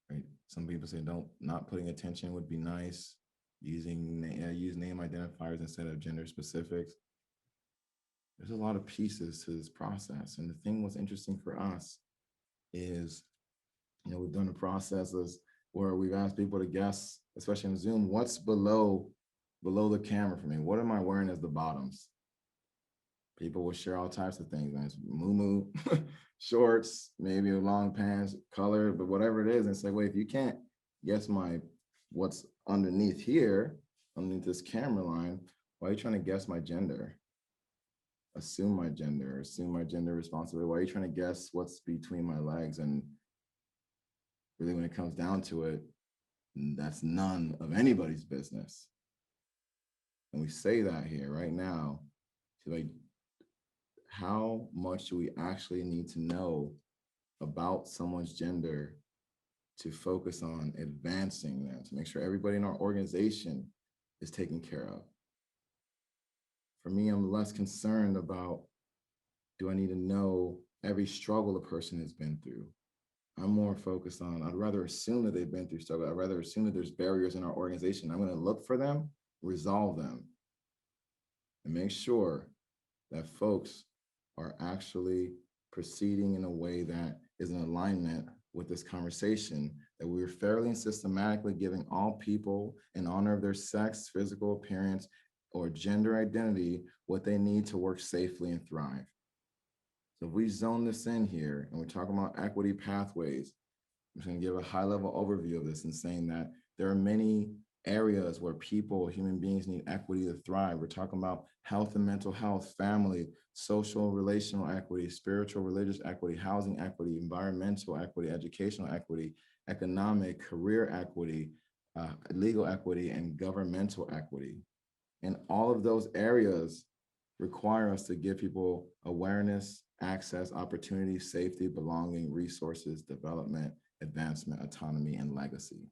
Right? Some people say not putting attention would be nice. Use name identifiers instead of gender specifics. There's a lot of pieces to this process. And the thing what's interesting for us is, we've done the processes where we've asked people to guess, especially in Zoom, what's below the camera for me? What am I wearing as the bottoms? People will share all types of things, man. It's muumuu, shorts, maybe long pants, color, but whatever it is, and say, wait, if you can't guess what's underneath here, underneath this camera line, why are you trying to guess my gender? Assume my gender responsibility. Why are you trying to guess what's between my legs? And really, when it comes down to it, that's none of anybody's business. And we say that here right now, to like, how much do we actually need to know about someone's gender to focus on advancing them, to make sure everybody in our organization is taken care of? For me, I'm less concerned about, do I need to know every struggle a person has been through? I'm more focused on, I'd rather assume that they've been through struggle. I'd rather assume that there's barriers in our organization. I'm going to look for them, resolve them, and make sure that folks are actually proceeding in a way that is in alignment with this conversation, that we're fairly and systematically giving all people, in honor of their sex, physical appearance, or gender identity, what they need to work safely and thrive. So if we zone this in here and we're talking about equity pathways, I'm just going to give a high level overview of this and saying that there are many areas where human beings need equity to thrive. We're talking about health and mental health, family, social, relational equity, spiritual, religious equity, housing equity, environmental equity, educational equity, economic, career equity, legal equity, and governmental equity. And all of those areas require us to give people awareness, access, opportunity, safety, belonging, resources, development, advancement, autonomy, and legacy.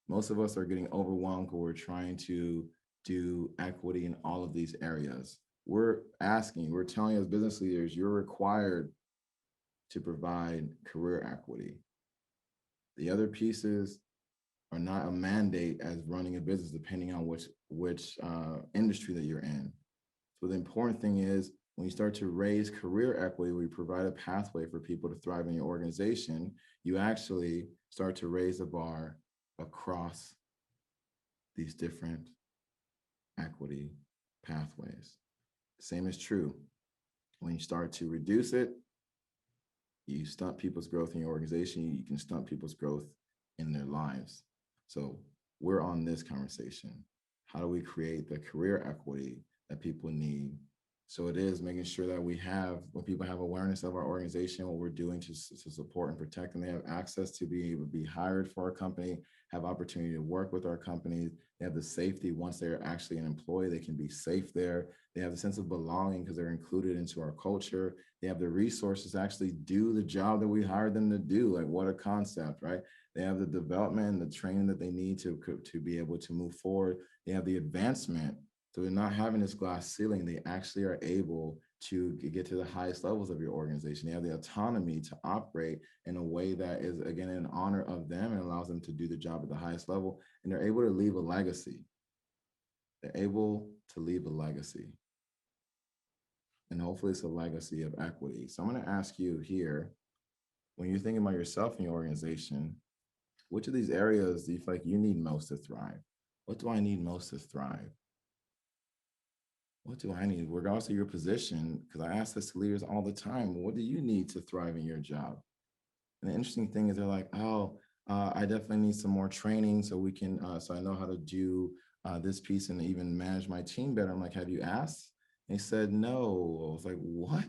Most of us are getting overwhelmed when we're trying to do equity in all of these areas. We're telling you as business leaders, you're required to provide career equity. The other pieces are not a mandate as running a business, depending on which industry that you're in. So the important thing is when you start to raise career equity, we provide a pathway for people to thrive in your organization, you actually start to raise the bar across these different equity pathways. Same is true. When you start to reduce it, you stunt people's growth in your organization, you can stunt people's growth in their lives. So we're on this conversation. How do we create the career equity that people need? So it is making sure that when people have awareness of our organization, what we're doing to support and protect them, they have access to be able to be hired for our company, have opportunity to work with our company. They have the safety once they're actually an employee, they can be safe there. They have a sense of belonging because they're included into our culture. They have the resources to actually do the job that we hired them to do. Like, what a concept, right? They have the development and the training that they need to be able to move forward. They have the advancement. So they're not having this glass ceiling. They actually are able to get to the highest levels of your organization. They have the autonomy to operate in a way that is, again, in honor of them and allows them to do the job at the highest level. And they're able to leave a legacy. They're able to leave a legacy. And hopefully it's a legacy of equity. So I'm going to ask you here, when you're thinking about yourself and your organization, which of these areas do you feel like you need most to thrive? What do I need most to thrive? What do I need, regardless of your position? Because I ask this to leaders all the time. What do you need to thrive in your job? And the interesting thing is they're like, oh, I definitely need some more training so we can, so I know how to do this piece and even manage my team better. I'm like, have you asked? And he said, no. I was like, what?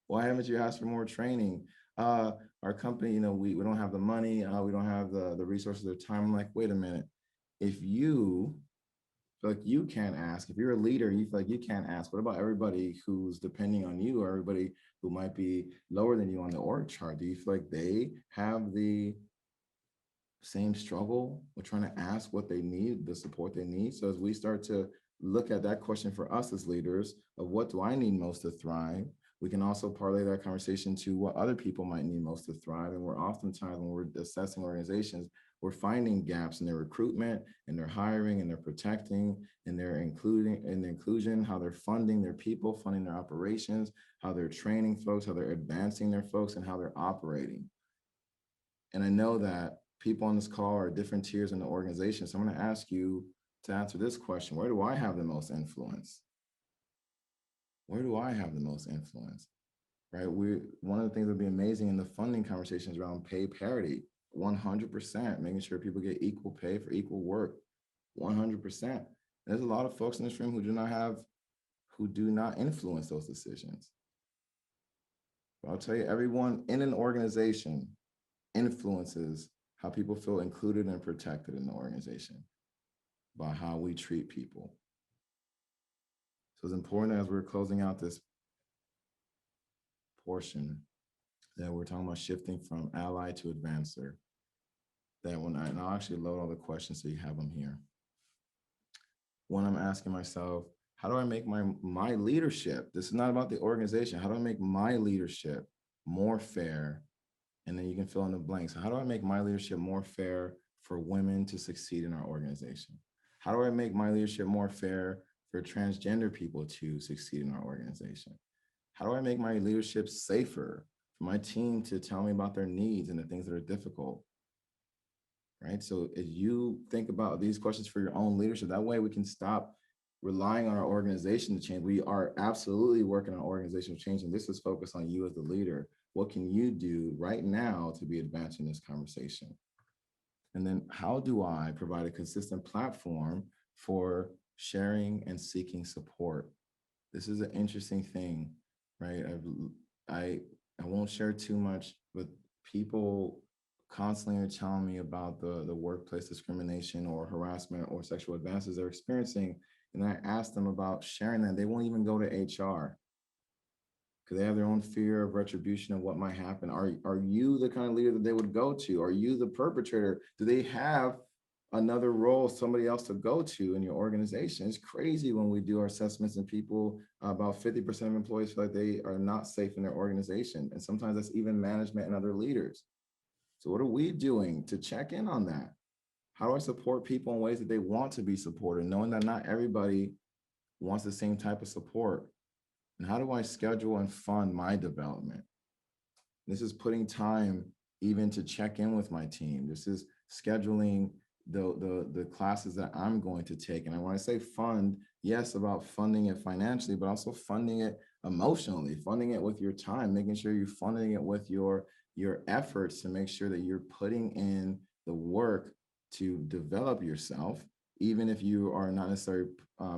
Why haven't you asked for more training? Our company, we don't have the money. We don't have the resources or time. I'm like, wait a minute. If you feel like you can't ask, if you're a leader, you feel like you can't ask, what about everybody who's depending on you or everybody who might be lower than you on the org chart? Do you feel like they have the same struggle with trying to ask what they need, the support they need? So as we start to look at that question for us as leaders of what do I need most to thrive, we can also parlay that conversation to what other people might need most to thrive. And we're oftentimes, when we're assessing organizations, we're finding gaps in their recruitment, in their hiring, and their protecting, and their inclusion, how they're funding their people, funding their operations, how they're training folks, how they're advancing their folks, and how they're operating. And I know that people on this call are different tiers in the organization. So I'm going to ask you to answer this question. Where do I have the most influence? Where do I have the most influence? Right? One of the things that would be amazing in the funding conversations around pay parity, 100%, making sure people get equal pay for equal work, 100%. There's a lot of folks in this room who do not influence those decisions. But I'll tell you, everyone in an organization influences how people feel included and protected in the organization by how we treat people. So it's important, as we're closing out this portion, that we're talking about shifting from ally to advancer, that and I'll actually load all the questions so you have them here. When I'm asking myself, how do I make my leadership, this is not about the organization, how do I make my leadership more fair? And then you can fill in the blanks. So how do I make my leadership more fair for women to succeed in our organization? How do I make my leadership more fair for transgender people to succeed in our organization? How do I make my leadership safer for my team to tell me about their needs and the things that are difficult? Right? So as you think about these questions for your own leadership, that way we can stop relying on our organization to change. We are absolutely working on organizational change, and this is focused on you as the leader. What can you do right now to be advancing this conversation? And then how do I provide a consistent platform for sharing and seeking support? This is an interesting thing, right? I won't share too much, but people constantly are telling me about the workplace discrimination or harassment or sexual advances they're experiencing. And I ask them about sharing that. They won't even go to HR because they have their own fear of retribution of what might happen. Are you the kind of leader that they would go to? Are you the perpetrator? Do they have another role, somebody else to go to in your organization. It's crazy when we do our assessments and people, about 50% of employees feel like they are not safe in their organization. And sometimes that's even management and other leaders. So what are we doing to check in on that? How do I support people in ways that they want to be supported, knowing that not everybody wants the same type of support? And how do I schedule and fund my development? This is putting time even to check in with my team. This is scheduling the classes that I'm going to take. And when I say fund, yes, about funding it financially, but also funding it emotionally, funding it with your time, making sure you're funding it with your efforts to make sure that you're putting in the work to develop yourself. Even if you are not necessarily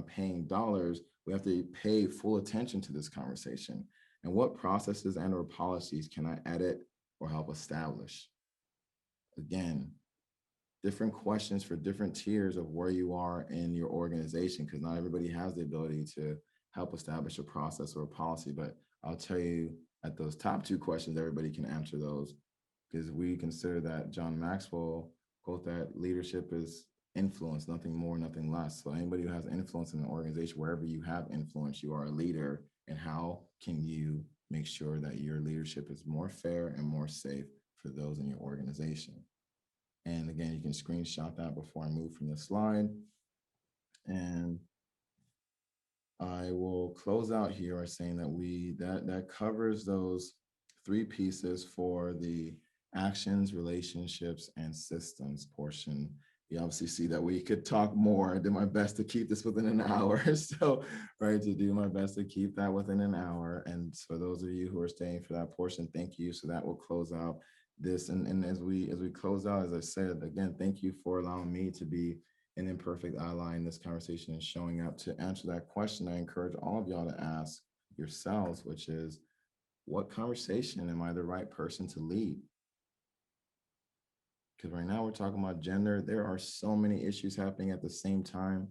paying dollars, we have to pay full attention to this conversation. And what processes and or policies can I edit or help establish? Again, different questions for different tiers of where you are in your organization, because not everybody has the ability to help establish a process or a policy. But I'll tell you, at those top two questions, everybody can answer those, because we consider that John Maxwell quote that leadership is influence, nothing more, nothing less. So anybody who has influence in an organization, wherever you have influence, you are a leader. And how can you make sure that your leadership is more fair and more safe for those in your organization? And again, you can screenshot that before I move from the slide. And I will close out here by saying that that covers those three pieces for the actions, relationships, and systems portion. You obviously see that we could talk more. I did my best to keep this within an hour. So, right, to do my best to keep that within an hour. And for those of you who are staying for that portion, thank you. So that will close out this. And as we close out, as I said, again, thank you for allowing me to be an imperfect ally in this conversation and showing up to answer that question. I encourage all of y'all to ask yourselves, which is, what conversation am I the right person to lead? Because right now we're talking about gender. There are so many issues happening at the same time.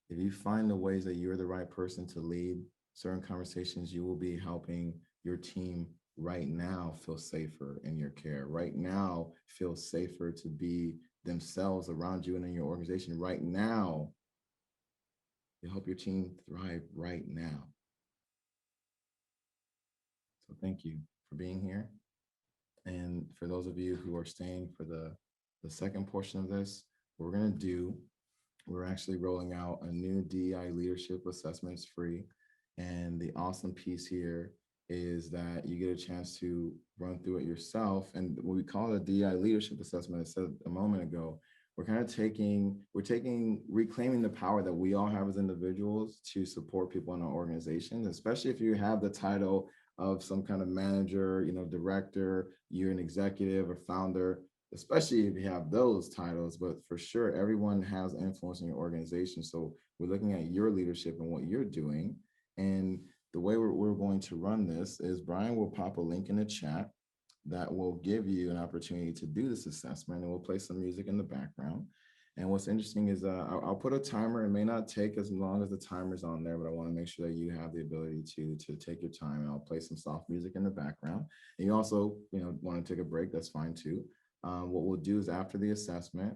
If you find the ways that you're the right person to lead certain conversations, you will be helping your team right now feel safer in your care, right now feel safer to be themselves around you and in your organization right now. You help your team thrive right now. So thank you for being here. And for those of you who are staying for the second portion of this, what we're going to do, we're actually rolling out a new DEI Leadership Assessment. It's free. And the awesome piece here is that you get a chance to run through it yourself. And what we call it a DEI Leadership Assessment, I said a moment ago, we're kind of reclaiming the power that we all have as individuals to support people in our organizations, especially if you have the title of some kind of manager, director, you're an executive or founder, especially if you have those titles. But for sure, everyone has influence in your organization. So we're looking at your leadership and what you're doing. And the way we're going to run this is Brian will pop a link in the chat that will give you an opportunity to do this assessment, and we'll play some music in the background. And what's interesting is I'll put a timer. It may not take as long as the timer's on there, but I want to make sure that you have the ability to take your time, and I'll play some soft music in the background. And you also, want to take a break, that's fine too. What we'll do is after the assessment,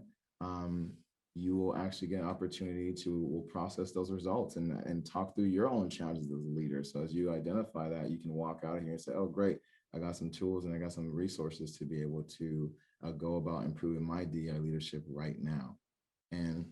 you will actually get an opportunity we'll process those results and talk through your own challenges as a leader. So as you identify that, you can walk out of here and say, oh, great, I got some tools and I got some resources to be able to go about improving my DEI leadership right now. And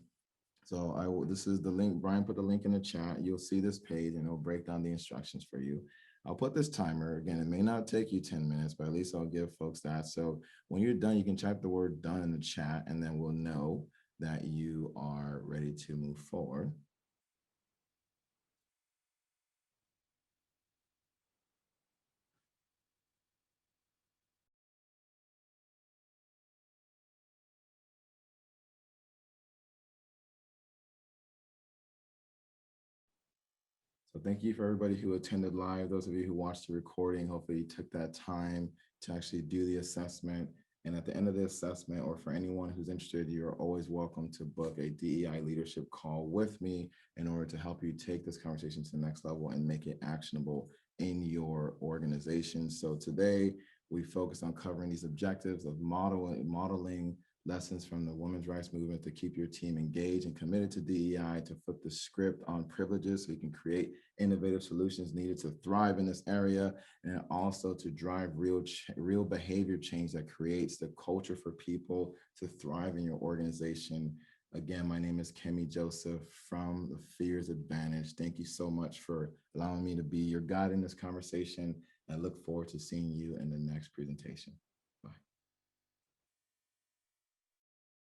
so this is the link. Brian put the link in the chat. You'll see this page and it'll break down the instructions for you. I'll put this timer. Again, it may not take you 10 minutes, but at least I'll give folks that. So when you're done, you can type the word done in the chat, and then we'll know that you are ready to move forward. So thank you for everybody who attended live. Those of you who watched the recording, hopefully you took that time to actually do the assessment. And at the end of the assessment, or for anyone who's interested, you're always welcome to book a DEI leadership call with me in order to help you take this conversation to the next level and make it actionable in your organization. So today we focused on covering these objectives of modeling lessons from the women's rights movement to keep your team engaged and committed to DEI, to flip the script on privileges so you can create innovative solutions needed to thrive in this area, and also to drive real behavior change that creates the culture for people to thrive in your organization. Again, my name is Kemi Joseph from the Fears Advantage. Thank you so much for allowing me to be your guide in this conversation. I look forward to seeing you in the next presentation.